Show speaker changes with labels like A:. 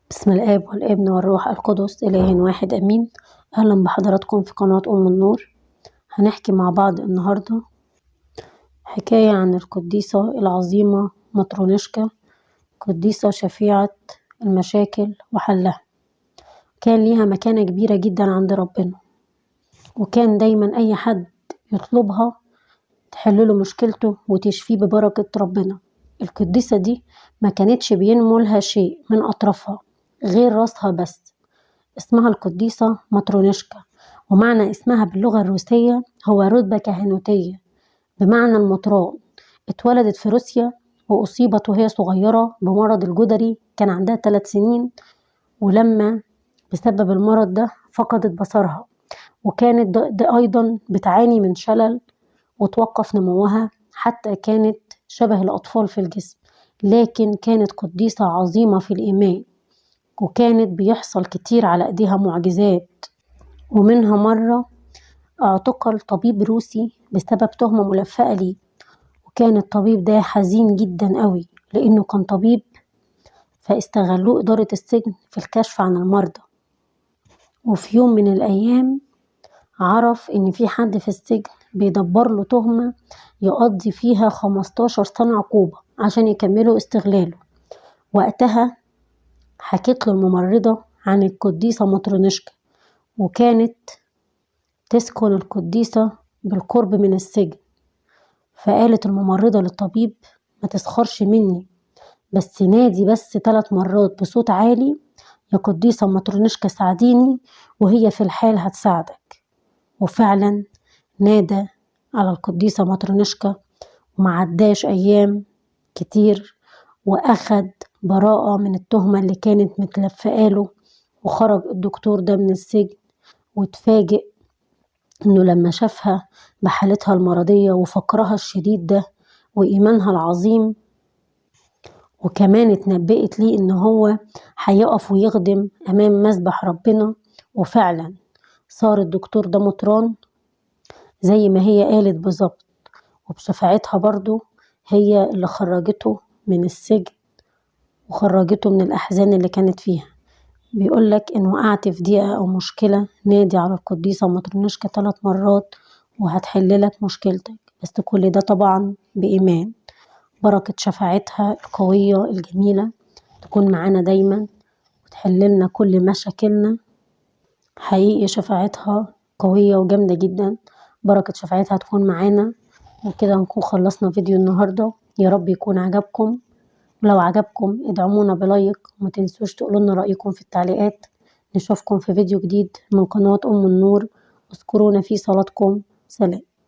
A: بسم الآب والابن والروح القدس إله واحد أمين. أهلا بحضراتكم في قناة أم النور. هنحكي مع بعض النهاردة حكاية عن القديسة العظيمة مطرونشكا، قديسة شفيعة المشاكل وحلها. كان ليها مكانة كبيرة جدا عند ربنا، وكان دايما أي حد يطلبها تحلله مشكلته وتشفيه ببركة ربنا. القديسة دي ما كانتش بينمو لها شيء من أطرافها غير راسها بس. اسمها القديسة مطرونشكا، ومعنى اسمها باللغة الروسية هو رتبة كهنوتية بمعنى المطران. اتولدت في روسيا وأصيبت وهي صغيرة بمرض الجدري، كان عندها 3 سنين، ولما بسبب المرض ده فقدت بصرها، وكانت ده أيضا بتعاني من شلل وتوقف نموها، حتى كانت شبه الأطفال في الجسم، لكن كانت قديسة عظيمة في الإيمان، وكانت بيحصل كتير على ايديها معجزات. ومنها مرة اعتقل طبيب روسي بسبب تهمة ملفقة ليه، وكان الطبيب ده حزين جدا قوي لانه كان طبيب، فاستغلوه إدارة السجن في الكشف عن المرضى. وفي يوم من الايام عرف ان في حد في السجن بيدبر له تهمة يقضي فيها 15 سنة عقوبة عشان يكملوا استغلاله. وقتها حكيت له الممرضة عن القديسة مطرونشكا، وكانت تسكن القديسة بالقرب من السجن. فقالت الممرضة للطبيب: ما تسخرش مني، بس نادي بس 3 مرات بصوت عالي: يا قديسة مطرونشكا ساعديني، وهي في الحال هتساعدك. وفعلا نادى على القديسة مطرونشكا، ومعداش أيام كتير وأخد براءة من التهمة اللي كانت متلفقاله. وخرج الدكتور ده من السجن، واتفاجئ انه لما شافها بحالتها المرضية وفقرها الشديد ده وإيمانها العظيم، وكمان اتنبأت ليه ان هو هيقف ويخدم امام مسبح ربنا. وفعلا صار الدكتور ده مطران زي ما هي قالت بالظبط، وبشفاعتها برضو هي اللي خرجته من السجن وخرجته من الأحزان اللي كانت فيها. بيقولك إن وقعت في ضيقة أو مشكلة نادي على القديسة مطرونشكا 3 مرات وهتحللك مشكلتك، بس كل ده طبعا بإيمان. بركة شفاعتها القوية الجميلة تكون معانا دايما وتحللنا كل مشاكلنا. حقيقي شفاعتها قوية وجامدة جدا، بركة شفاعتها تكون معانا. وكده نكون خلصنا فيديو النهاردة، يا رب يكون عجبكم. ولو عجبكم ادعمونا بلايك، وما تنسوش تقولوا لنا رأيكم في التعليقات. نشوفكم في فيديو جديد من قناة أم النور. اذكرونا في صلاتكم. سلام.